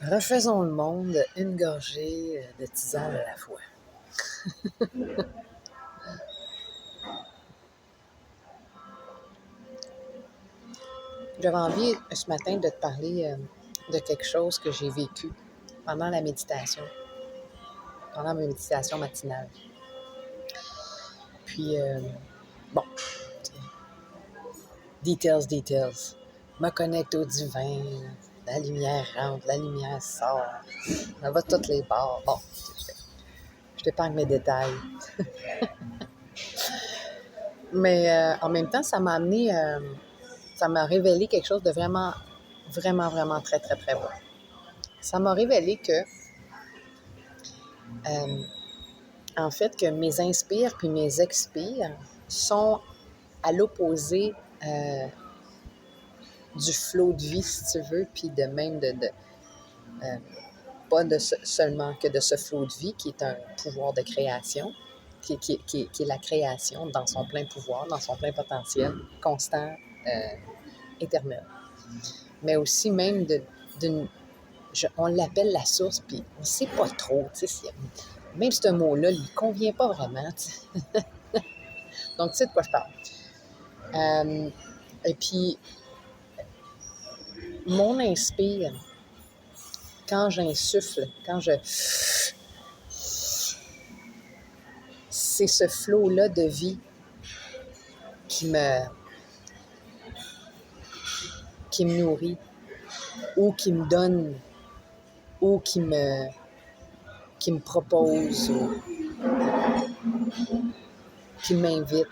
Refaisons le monde, une gorgée de tisane à la fois. J'avais envie ce matin de te parler de quelque chose que j'ai vécu pendant la méditation, pendant ma méditation matinale. Puis, bon, details. Je me connecte au divin, la lumière rentre, la lumière sort, ça va de toutes les bords. Bon, je t'épargne mes détails. Mais en même temps, ça m'a amené, ça m'a révélé quelque chose de vraiment très, très, très beau. Ça m'a révélé que, en fait, que mes inspires puis mes expires sont à l'opposé du flot de vie, si tu veux, puis de même pas seulement que de ce flot de vie qui est un pouvoir de création, qui est la création dans son plein pouvoir, dans son plein potentiel, constant, éternel. Mais aussi même on l'appelle la source, puis on ne sait pas trop, tu sais, même ce mot-là ne lui convient pas vraiment, tu sais. Donc, tu sais de quoi je parle. Et puis, mon inspire, quand j'insuffle, c'est ce flot-là de vie qui me nourrit, ou qui me donne, ou qui me propose, ou qui m'invite.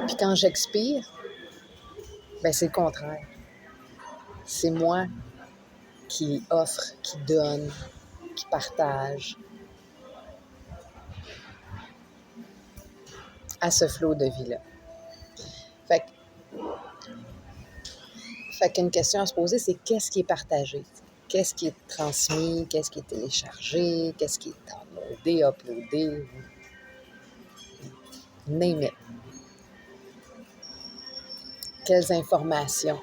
Puis quand j'expire, ben c'est le contraire. C'est moi qui offre, qui donne, qui partage à ce flot de vie-là. Fait qu'une question à se poser, c'est qu'est-ce qui est partagé? Qu'est-ce qui est transmis? Qu'est-ce qui est téléchargé? Qu'est-ce qui est downloadé, uploadé? Name it. Quelles informations?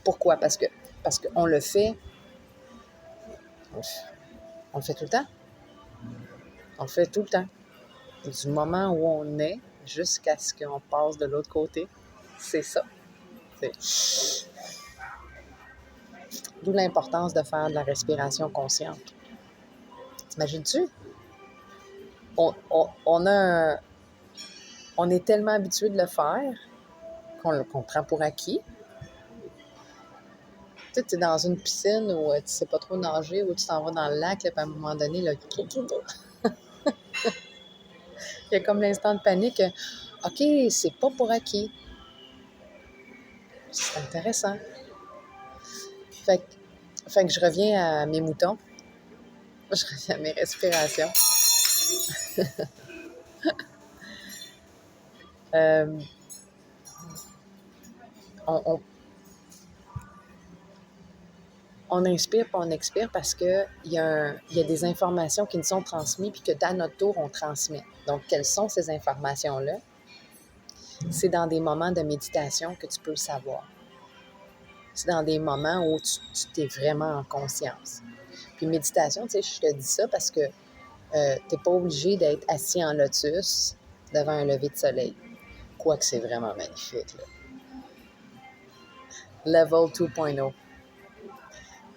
Pourquoi? Parce qu'on le fait. On le fait tout le temps. On le fait tout le temps. Du moment où on est jusqu'à ce qu'on passe de l'autre côté, c'est ça. D'où l'importance de faire de la respiration consciente. T'imagines-tu? On est tellement habitué de le faire qu'on prend pour acquis. Tu sais, tu es dans une piscine où tu sais pas trop nager, où tu t'en vas dans le lac, là, puis à un moment donné, là, il y a comme l'instant de panique. OK, c'est pas pour acquis. C'est intéressant. Fait que je reviens à mes moutons. Je reviens à mes respirations. On inspire puis on expire parce qu'il y a des informations qui nous sont transmises puis que à notre tour, on transmet. Donc, quelles sont ces informations-là? C'est dans des moments de méditation que tu peux le savoir. C'est dans des moments où tu t'es vraiment en conscience. Puis méditation, tu sais, je te dis ça parce que tu n'es pas obligé d'être assis en lotus devant un lever de soleil. Quoique c'est vraiment magnifique, là. Level 2.0.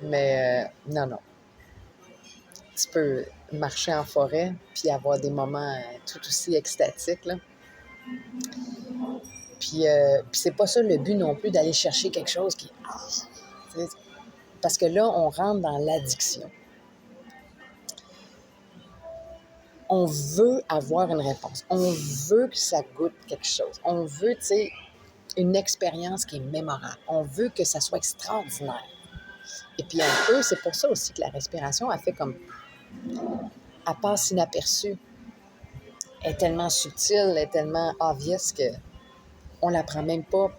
Mais non. Tu peux marcher en forêt puis avoir des moments tout aussi extatiques, là. Puis c'est pas ça le but non plus, d'aller chercher quelque chose qui... Parce que là, on rentre dans l'addiction. On veut avoir une réponse. On veut que ça goûte quelque chose. On veut, tu sais, une expérience qui est mémorable. On veut que ça soit extraordinaire. Et puis un peu, c'est pour ça aussi que la respiration, elle passe inaperçue. Elle est tellement subtile, elle est tellement obvious qu'on ne la prend même pas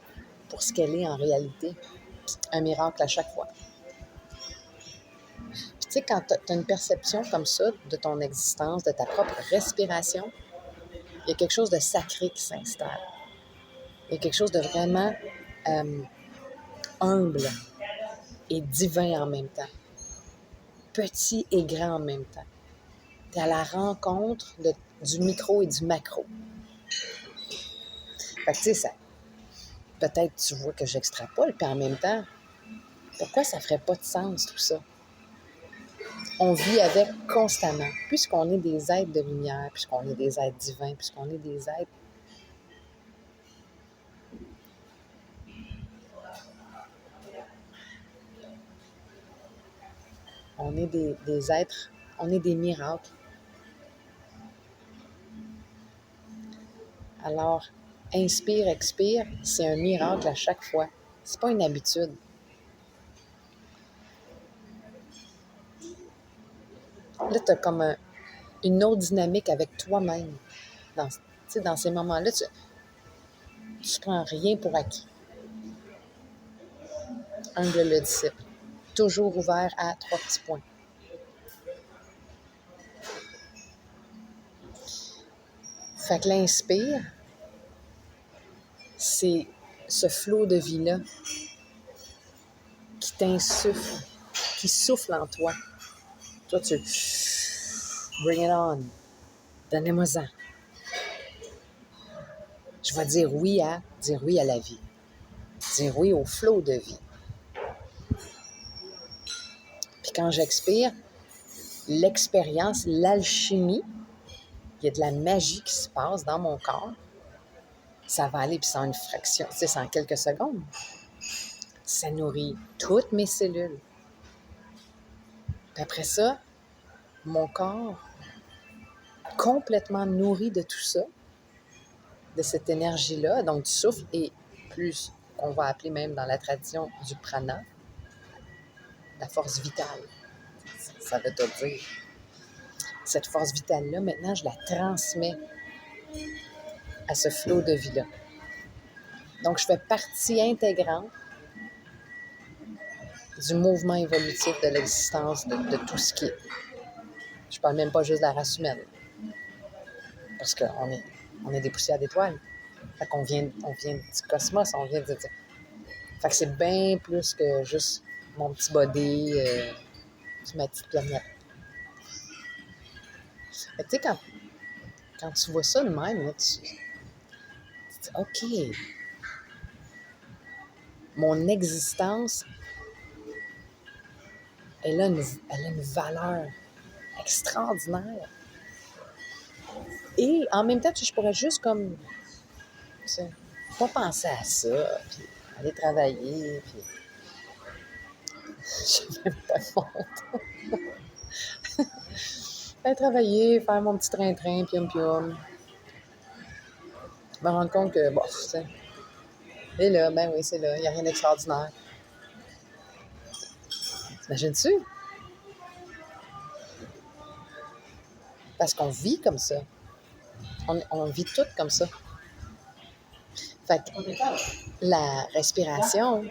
pour ce qu'elle est en réalité. Un miracle à chaque fois. Puis tu sais, quand tu as une perception comme ça de ton existence, de ta propre respiration, il y a quelque chose de sacré qui s'installe. Il y a quelque chose de vraiment humble et divin en même temps. Petit et grand en même temps. Tu es à la rencontre du micro et du macro. Fait que tu sais, ça, peut-être tu vois que j'extrapole, puis en même temps, pourquoi ça ferait pas de sens tout ça? On vit avec constamment, puisqu'on est des êtres de lumière, puisqu'on est des êtres divins, puisqu'on est des êtres. On est des êtres, on est des miracles. Alors, inspire, expire, c'est un miracle à chaque fois. C'est pas une habitude. Là, tu as comme une autre dynamique avec toi-même. Dans ces moments-là, tu ne prends rien pour acquis. Humble le disciple. Toujours ouvert à 3 petits points. Fait que l'inspire, c'est ce flot de vie-là qui t'insuffle, qui souffle en toi. Toi, tu bring it on. Donnez-moi-en. Je vais dire oui à la vie. Dire oui au flot de vie. Puis quand j'expire, l'expérience, l'alchimie, il y a de la magie qui se passe dans mon corps. Ça va aller, puis c'est en une fraction, c'est en quelques secondes. Ça nourrit toutes mes cellules. Puis après ça, mon corps, complètement nourri de tout ça, de cette énergie-là, donc du souffle, et plus qu'on va appeler même dans la tradition du prana, la force vitale. Ça veut tout dire. Cette force vitale-là, maintenant, je la transmets à ce flot de vie-là. Donc, je fais partie intégrante du mouvement évolutif de l'existence, de tout ce qui est. Je parle même pas juste de la race humaine, parce qu'on est des poussières d'étoiles. Fait qu'on vient du cosmos, on vient de... Fait que c'est bien plus que juste mon petit body sur ma petite planète. Fait que tu sais, quand tu vois ça de même, là, tu dis, OK, mon existence, elle a une valeur extraordinaire. Et en même temps, je pourrais juste comme, tu sais, pas penser à ça, puis aller travailler, puis je sais même pas le monde. Aller travailler, faire mon petit train-train, pium-pium. Me rendre compte que, bon, tu sais, c'est là, ben oui, c'est là, il n'y a rien d'extraordinaire. T'imagines-tu? Parce qu'on vit comme ça. On vit tout comme ça. Fait que la respiration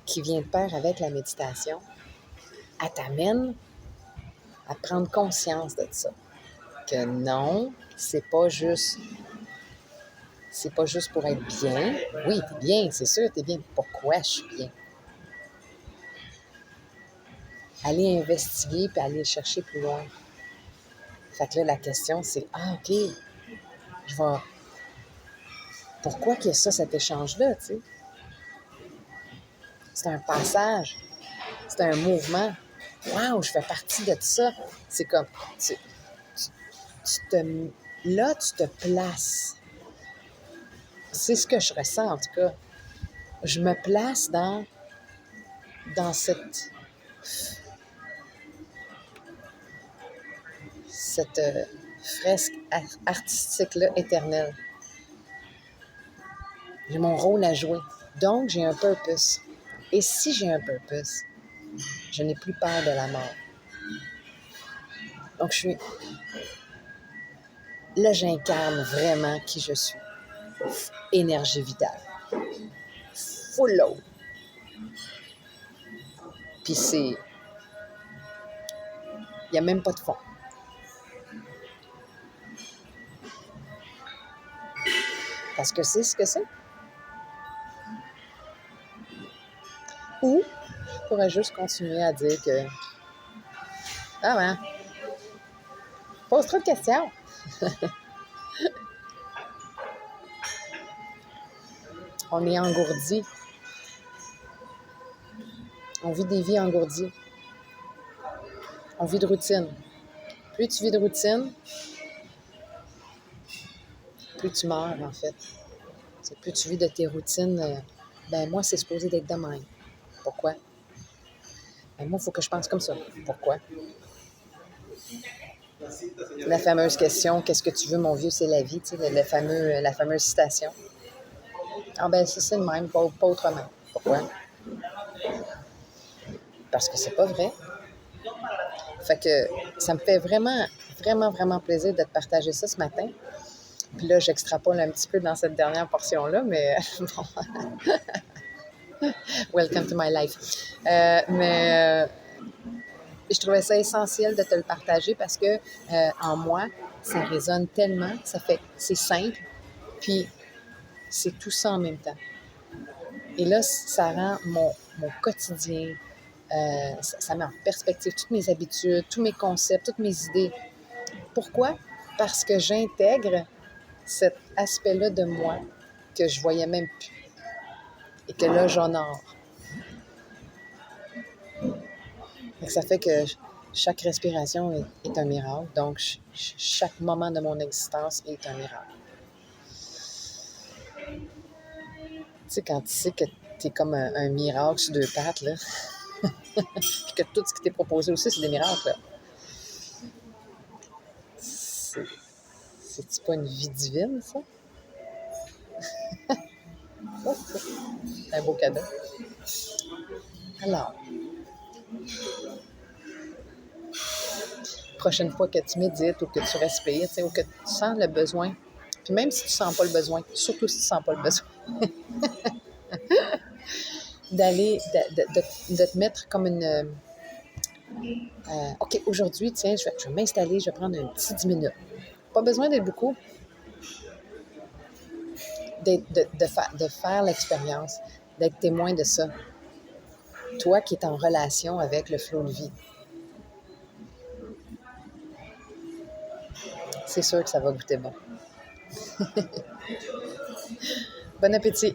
qui vient de pair avec la méditation, elle t'amène à prendre conscience de ça. Que non, c'est pas juste pour être bien. Oui, t'es bien, c'est sûr, t'es bien. Pourquoi je suis bien? Aller investiguer puis aller chercher plus loin. Fait que là, la question, c'est OK, je vais. Pourquoi qu'il y a ça, cet échange-là, tu sais? C'est un passage, c'est un mouvement. Wow, je fais partie de ça. C'est comme, là, tu te places. C'est ce que je ressens, en tout cas. Je me place dans cette fresque artistique-là éternelle. J'ai mon rôle à jouer. Donc, j'ai un purpose. Et si j'ai un purpose, je n'ai plus peur de la mort. Donc, là, j'incarne vraiment qui je suis. Énergie vitale. Full load. Puis il n'y a même pas de fond. Parce que c'est ce que c'est. Ou je pourrais juste continuer à dire que, ah ouais, pose trop de questions. On est engourdi. On vit des vies engourdies. On vit de routine. Plus tu vis de routine, plus tu meurs, en fait. C'est plus tu vis de tes routines, ben moi, c'est supposé d'être de même. Pourquoi? Ben moi, il faut que je pense comme ça. Pourquoi? La fameuse question, qu'est-ce que tu veux, mon vieux, c'est la vie, tu sais, la fameuse citation. Ah ben, c'est le même, pas autrement. Pourquoi? Parce que c'est pas vrai. Fait que ça me fait vraiment, vraiment, vraiment plaisir de te partager ça ce matin. Puis là, j'extrapole un petit peu dans cette dernière portion-là, mais bon, welcome to my life. Je trouvais ça essentiel de te le partager parce que en moi, ça résonne tellement, c'est simple, puis c'est tout ça en même temps. Et là, ça rend mon quotidien, ça met en perspective toutes mes habitudes, tous mes concepts, toutes mes idées. Pourquoi? Parce que j'intègre cet aspect-là de moi que je voyais même plus et que là, j'honore. Ça fait que chaque respiration est un miracle, donc chaque moment de mon existence est un miracle. Tu sais, quand tu sais que tu es comme un miracle sur deux pattes, là, puis que tout ce qui t'est proposé aussi, c'est des miracles, là. C'est-tu pas une vie divine, ça? C'est un beau cadeau. Alors, prochaine fois que tu médites ou que tu respires, tu sais, ou que tu sens le besoin, puis même si tu sens pas le besoin, surtout si tu sens pas le besoin, de te mettre comme une... OK, aujourd'hui, tiens, je vais m'installer, je vais prendre un petit 10 minutes. Pas besoin d'être beaucoup, de faire l'expérience, d'être témoin de ça. Toi qui es en relation avec le flot de vie. C'est sûr que ça va goûter bon. Bon appétit!